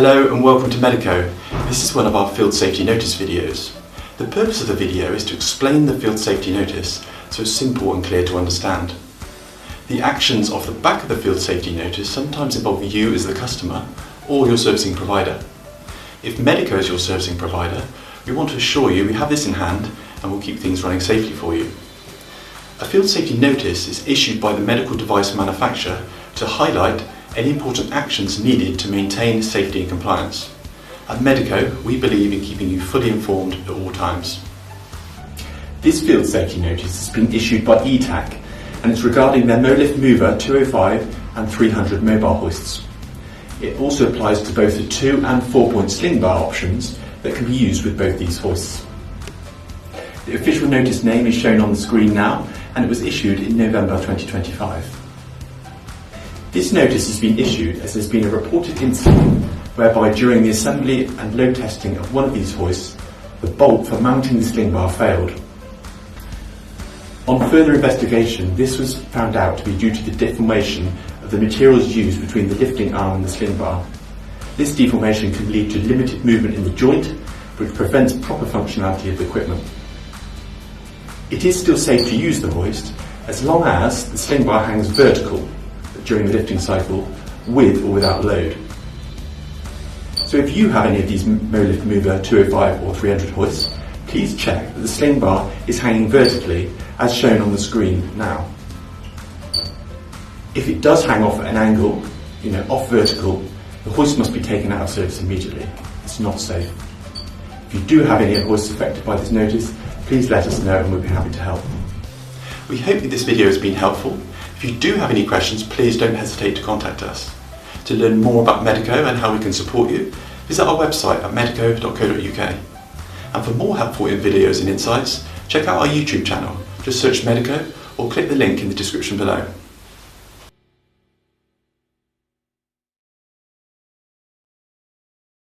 Hello and welcome to Medico. This is one of our field safety notice videos. The purpose of the video is to explain the field safety notice so it's simple and clear to understand. The actions off the back of the field safety notice sometimes involve you as the customer or your servicing provider. If Medico is your servicing provider, we want to assure you we have this in hand and will keep things running safely for you. A field safety notice is issued by the medical device manufacturer to highlight any important actions needed to maintain safety and compliance. At Medico, we believe in keeping you fully informed at all times. This field safety notice has been issued by Etac and it's regarding their Molift Mover 205 and 300 mobile hoists. It also applies to both the 2 and 4-point sling bar options that can be used with both these hoists. The official notice name is shown on the screen now and it was issued in November 2025. This notice has been issued as there's been a reported incident whereby during the assembly and load testing of one of these hoists, the bolt for mounting the sling bar failed. On further investigation, this was found out to be due to the deformation of the materials used between the lifting arm and the sling bar. This deformation can lead to limited movement in the joint, which prevents proper functionality of the equipment. It is still safe to use the hoist as long as the sling bar hangs vertical during the lifting cycle, with or without load. So if you have any of these Molift Mover 205 or 300 hoists, please check that the sling bar is hanging vertically as shown on the screen now. If it does hang off at an angle, off vertical, the hoist must be taken out of service immediately. It's not safe. If you do have any hoists affected by this notice, please let us know and we'll be happy to help. We hope that this video has been helpful. If you do have any questions, please don't hesitate to contact us. To learn more about Medico and how we can support you, visit our website at medico.co.uk. And for more helpful videos and insights, check out our YouTube channel. Just search Medico or click the link in the description below.